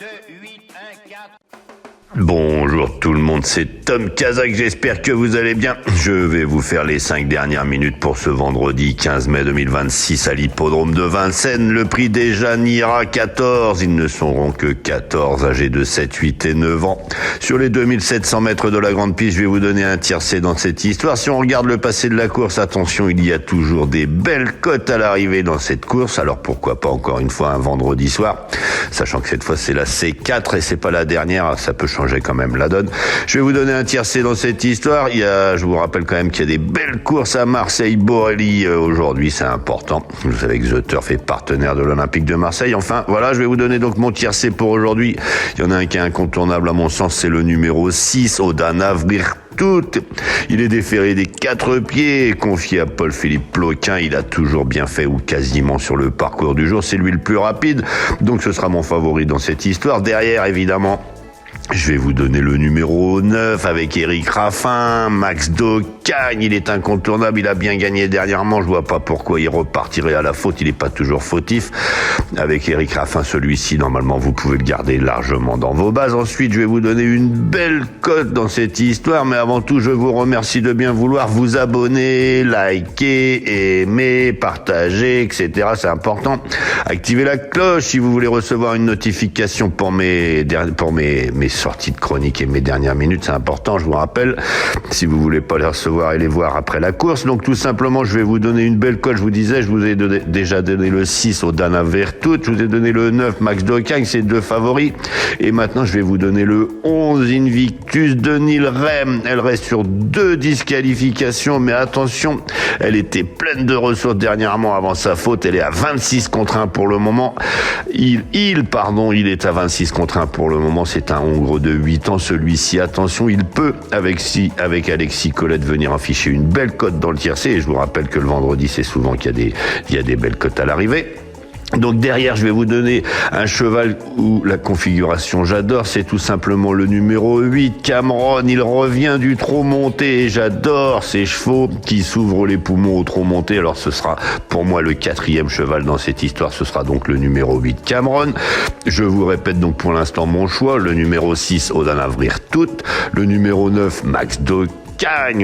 2, 8, 1, 4... Bonjour tout le monde, c'est Tom Kazak, j'espère que vous allez bien. Je vais vous faire les 5 dernières minutes pour ce vendredi 15 mai 2026 à l'hippodrome de Vincennes. Le prix des Jeanne ira 14, ils ne seront que 14, âgés de 7, 8 et 9 ans. Sur les 2700 mètres de la grande piste, je vais vous donner un tiercé dans cette histoire. Si on regarde le passé de la course, attention, il y a toujours des belles cotes à l'arrivée dans cette course. Alors pourquoi pas encore une fois un vendredi soir, sachant que cette fois c'est la C4 et c'est pas la dernière, ça peut changer quand même la donne. Je vais vous donner un tiercé dans cette histoire. Je vous rappelle quand même qu'il y a des belles courses à Marseille-Borelli aujourd'hui, c'est important. Vous savez que The Turf est partenaire de l'Olympique de Marseille. Enfin, voilà, je vais vous donner donc mon tiercé pour aujourd'hui. Il y en a un qui est incontournable à mon sens, c'est le numéro 6, Odana Virtut. Il est déféré des 4 pieds, confié à Paul-Philippe Ploquin. Il a toujours bien fait, ou quasiment sur le parcours du jour. C'est lui le plus rapide, donc ce sera mon favori dans cette histoire. Derrière, évidemment, je vais vous donner le numéro 9 avec Eric Raffin, Max Docagne, il est incontournable, il a bien gagné dernièrement, je vois pas pourquoi il repartirait à la faute, il est pas toujours fautif. Avec Eric Raffin, celui-ci, normalement, vous pouvez le garder largement dans vos bases. Ensuite, je vais vous donner une belle cote dans cette histoire, mais avant tout, je vous remercie de bien vouloir vous abonner, liker, aimer, partager, etc. C'est important. Activez la cloche si vous voulez recevoir une notification pour mes sorties de chronique et mes dernières minutes, c'est important, je vous rappelle, si vous voulez pas les recevoir et les voir après la course. Donc tout simplement, je vais vous donner une belle cote, je vous disais, je vous ai déjà donné le 6 Odana Virtut, je vous ai donné le 9 Max Docagne, c'est 2 favoris, et maintenant je vais vous donner le 11 Invictus de Nilrem. Elle reste sur 2 disqualifications, mais attention, elle était pleine de ressources dernièrement avant sa faute, elle est à 26 contre 1 pour le moment, il est à 26 contre 1 pour le moment, c'est un Hongre de 8 ans, celui-ci, attention, il peut, avec Alexis Colette, venir afficher une belle cote dans le tiercé, et je vous rappelle que le vendredi, c'est souvent qu'il y a des belles cotes à l'arrivée. Donc derrière, je vais vous donner un cheval où la configuration j'adore, c'est tout simplement le numéro 8, Cameron. Il revient du trot monté et j'adore ces chevaux qui s'ouvrent les poumons au trot monté. Alors ce sera pour moi le 4e cheval dans cette histoire, ce sera donc le numéro 8, Cameron. Je vous répète donc pour l'instant mon choix, le numéro 6, Odana Virtut, le numéro 9, Max Docagne,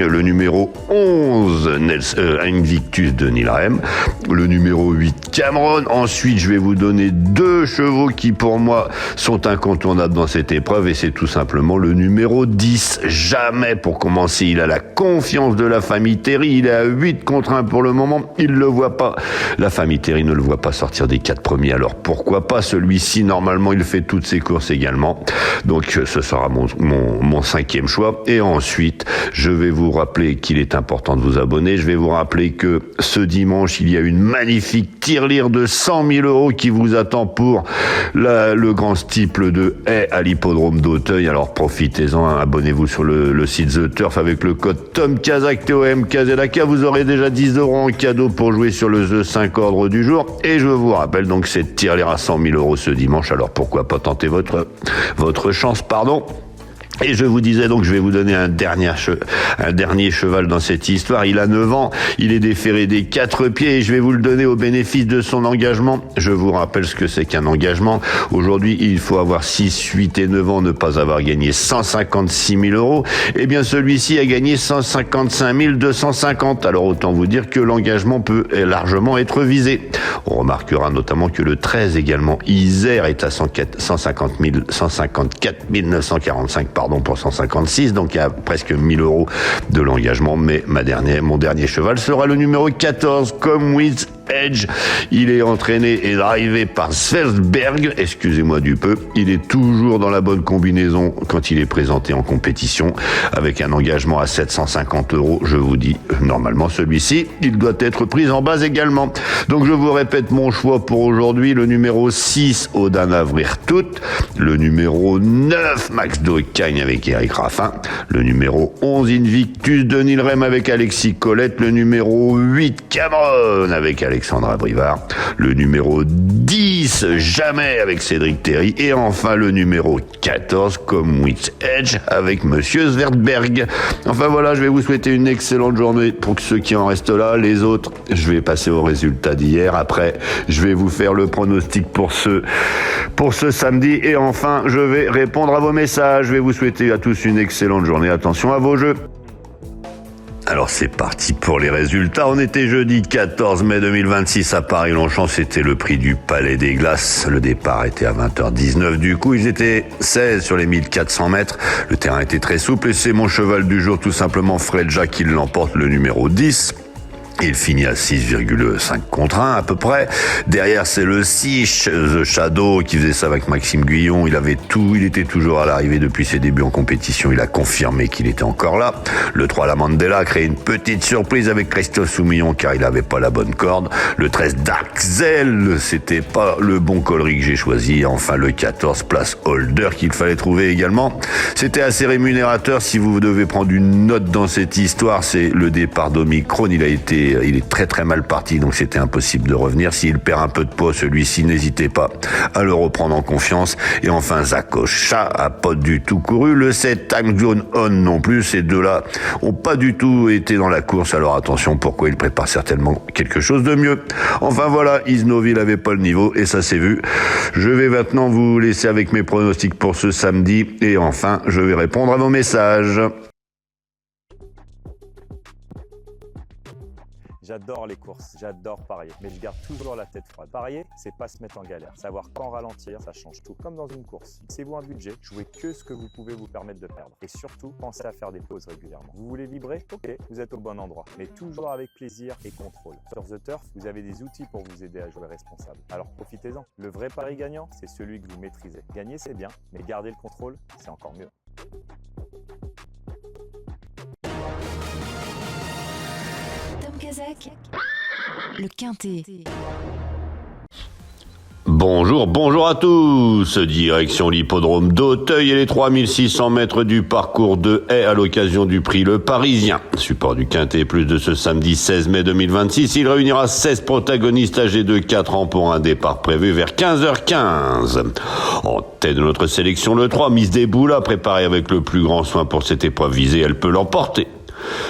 le numéro 11, Invictus de Nilrem, le numéro 8, Cameron. Ensuite, je vais vous donner 2 chevaux qui, pour moi, sont incontournables dans cette épreuve, et c'est tout simplement le numéro 10, Jamais. Pour commencer, il a la confiance de la famille Terry, il est à 8 contre 1 pour le moment, il le voit pas. La famille Terry ne le voit pas sortir des 4 premiers, alors pourquoi pas celui-ci? Normalement, il fait toutes ses courses également, donc ce sera mon 5e choix. Et ensuite, je vais vous rappeler qu'il est important de vous abonner. Je vais vous rappeler que ce dimanche, il y a une magnifique tirelire de 100 000 € qui vous attend pour le grand steeple de Haye à l'hippodrome d'Auteuil. Alors profitez-en, hein, abonnez-vous sur le site The Turf avec le code TOMKAZAK, TOMKZAK. Vous aurez déjà 10 € en cadeau pour jouer sur le The 5 ordre du jour. Et je vous rappelle donc cette tirelire à 100 000 € ce dimanche. Alors pourquoi pas tenter votre chance, pardon. Et je vous disais donc, je vais vous donner un dernier cheval dans cette histoire. Il a 9 ans, il est déféré des 4 pieds et je vais vous le donner au bénéfice de son engagement. Je vous rappelle ce que c'est qu'un engagement. Aujourd'hui, il faut avoir 6, 8 et 9 ans, ne pas avoir gagné 156 000 €. Eh bien, celui-ci a gagné 155 250. Alors, autant vous dire que l'engagement peut largement être visé. On remarquera notamment que le 13 également, Isère, est à 154 945, pour 156, donc il y a presque 1000 € de l'engagement, mais mon dernier cheval sera le numéro 14, Come With Edge. Il est entraîné et drivé par Svelberg, excusez-moi du peu. Il est toujours dans la bonne combinaison quand il est présenté en compétition, avec un engagement à 750 €. Je vous dis, normalement, celui-ci, il doit être pris en base également. Donc je vous répète mon choix pour aujourd'hui, le numéro 6, Odana Virtut, le numéro 9, Max Docagne avec Eric Raffin, le numéro 11, Invictus de Nilrem avec Alexis Colette, le numéro 8, Cameron avec Alexandra Brivard, le numéro 10, 10, Jamais avec Cédric Terry. Et enfin le numéro 14, Comwitz Edge avec Monsieur Svertberg. Enfin voilà, je vais vous souhaiter une excellente journée pour ceux qui en restent là. Les autres, je vais passer aux résultats d'hier. Après, je vais vous faire le pronostic pour ce samedi. Et enfin, je vais répondre à vos messages. Je vais vous souhaiter à tous une excellente journée. Attention à vos jeux. Alors c'est parti pour les résultats. On était jeudi 14 mai 2026 à Paris-Longchamp. C'était le prix du Palais des Glaces. Le départ était à 20h19. Du coup, ils étaient 16 sur les 1400 mètres. Le terrain était très souple et c'est mon cheval du jour, tout simplement Fredja, qui l'emporte, le numéro 10. Il finit à 6,5 contre 1 à peu près. Derrière, c'est le 6, The Shadow, qui faisait ça avec Maxime Guyon. Il était toujours à l'arrivée depuis ses débuts en compétition. Il a confirmé qu'il était encore là. Le 3, la Mandela, a créé une petite surprise avec Christophe Soumillon car il n'avait pas la bonne corde. Le 13, Darkzel, c'était pas le bon coloris que j'ai choisi. Enfin, le 14, Place Holder, qu'il fallait trouver également. C'était assez rémunérateur. Si vous devez prendre une note dans cette histoire, c'est le départ d'Omicron. Il est très très mal parti, donc c'était impossible de revenir. S'il perd un peu de poids, celui-ci, n'hésitez pas à le reprendre en confiance. Et enfin, Zakocha a pas du tout couru. Le 7, Time Zone On non plus. Ces deux-là ont pas du tout été dans la course. Alors attention, pourquoi il prépare certainement quelque chose de mieux. Enfin voilà, Isnoville avait pas le niveau et ça s'est vu. Je vais maintenant vous laisser avec mes pronostics pour ce samedi. Et enfin, je vais répondre à vos messages. J'adore les courses, j'adore parier, mais je garde toujours la tête froide. Parier, c'est pas se mettre en galère. Savoir quand ralentir, ça change tout. Comme dans une course. Fixez-vous un budget, jouez que ce que vous pouvez vous permettre de perdre. Et surtout, pensez à faire des pauses régulièrement. Vous voulez vibrer? Ok, vous êtes au bon endroit. Mais toujours avec plaisir et contrôle. Sur The Turf, vous avez des outils pour vous aider à jouer responsable. Alors profitez-en. Le vrai pari gagnant, c'est celui que vous maîtrisez. Gagner, c'est bien, mais garder le contrôle, c'est encore mieux. Kazakh, le Quintet. Bonjour à tous. Direction l'hippodrome d'Auteuil et les 3600 mètres du parcours de Haye à l'occasion du prix Le Parisien. Support du Quintet Plus de ce samedi 16 mai 2026. Il réunira 16 protagonistes âgés de 4 ans pour un départ prévu vers 15h15. En tête de notre sélection, le 3, Miss Deboula, préparée avec le plus grand soin pour cette épreuve visée, elle peut l'emporter.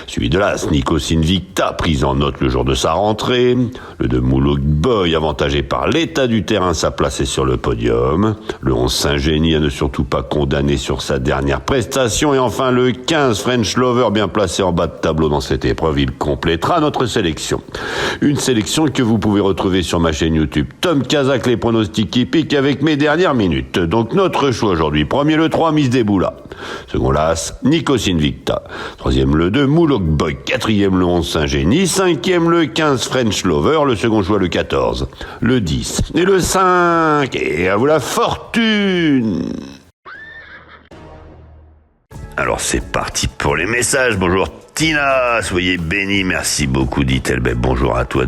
Suivi de l'As, Nikos Invicta, prise en note le jour de sa rentrée. Le 2, Moulog Boy, avantagé par l'état du terrain, sa place est sur le podium. Le 11, Saint-Génie, à ne surtout pas condamner sur sa dernière prestation. Et enfin, le 15, French Lover, bien placé en bas de tableau dans cette épreuve. Il complétera notre sélection. Une sélection que vous pouvez retrouver sur ma chaîne YouTube Tom Kazakh, les pronostics hippiques avec mes dernières minutes. Donc notre choix aujourd'hui. Premier, le 3, Miss Deboula. Second, l'As, Nikos Invicta. Troisième, le 2, Moulog Boy. Quatrième, le 11, Saint-Génie. Cinquième, le 15, French Lover. Le second choix, le 14. Le 10 et le 5. Et à vous la fortune! Alors c'est parti pour les messages. Bonjour Tina, soyez bénie, merci beaucoup, dit-elle. Bonjour à toi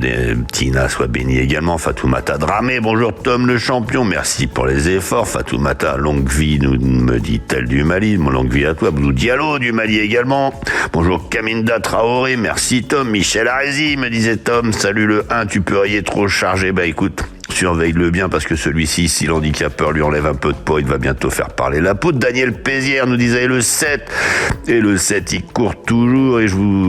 Tina, sois bénie également. Fatoumata Dramé, bonjour Tom le champion, merci pour les efforts. Fatoumata, longue vie, me dit-elle du Mali, mon longue vie à toi. Blou Diallo du Mali également. Bonjour Kaminda Traoré, merci Tom. Michel Arési, me disait Tom, salut le 1, tu peux rien trop chargé. Écoute, surveille-le bien parce que celui-ci, si l'handicapeur lui enlève un peu de poids, il va bientôt faire parler la poudre. Daniel Pézière nous disait le 7. Et le 7, il court toujours. Et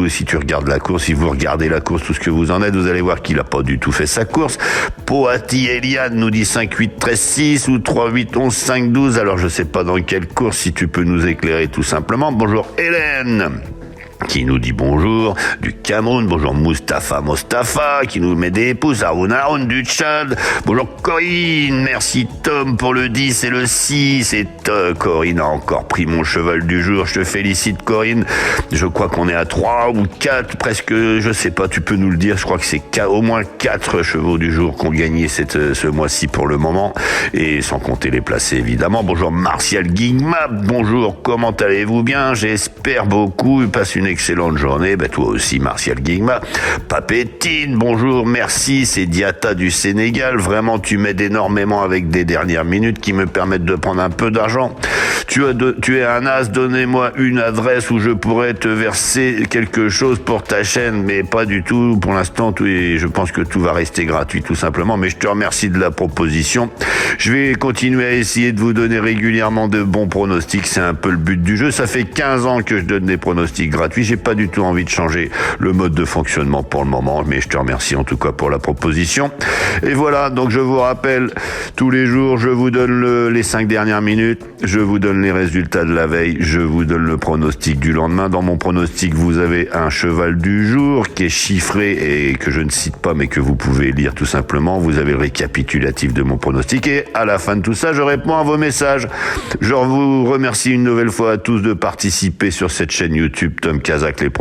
si tu regardes la course, si vous regardez la course, tout ce que vous en êtes, vous allez voir qu'il a pas du tout fait sa course. Poati Eliane nous dit 5, 8, 13, 6 ou 3, 8, 11, 5, 12. Alors je sais pas dans quelle course, si tu peux nous éclairer tout simplement. Bonjour Hélène, qui nous dit bonjour du Cameroun. Bonjour Mostafa qui nous met des pouces. Haroun du Tchad. Bonjour Corinne, merci Tom pour le 10 et le 6. Et Corinne a encore pris mon cheval du jour. Je te félicite Corinne. Je crois qu'on est à 3 ou 4 presque, je sais pas, tu peux nous le dire. Je crois que c'est au moins 4 chevaux du jour qui ont gagné ce mois-ci pour le moment. Et sans compter les placés évidemment. Bonjour Martial Guigma. Bonjour, comment allez-vous bien? J'espère beaucoup. Passe une excellente journée. Toi aussi, Martial Guigma. Papétine, bonjour, merci, c'est Diata du Sénégal. Vraiment, tu m'aides énormément avec des dernières minutes qui me permettent de prendre un peu d'argent. Tu es un as, donnez-moi une adresse où je pourrais te verser quelque chose pour ta chaîne, mais pas du tout. Pour l'instant, je pense que tout va rester gratuit, tout simplement. Mais je te remercie de la proposition. Je vais continuer à essayer de vous donner régulièrement de bons pronostics. C'est un peu le but du jeu. Ça fait 15 ans que je donne des pronostics gratuits. J'ai pas du tout envie de changer le mode de fonctionnement pour le moment, mais je te remercie en tout cas pour la proposition. Et voilà, donc je vous rappelle, tous les jours, je vous donne les 5 dernières minutes, je vous donne les résultats de la veille, je vous donne le pronostic du lendemain. Dans mon pronostic, vous avez un cheval du jour qui est chiffré et que je ne cite pas, mais que vous pouvez lire tout simplement. Vous avez le récapitulatif de mon pronostic et à la fin de tout ça, je réponds à vos messages. Je vous remercie une nouvelle fois à tous de participer sur cette chaîne YouTube Tom Kazak, les pronostics.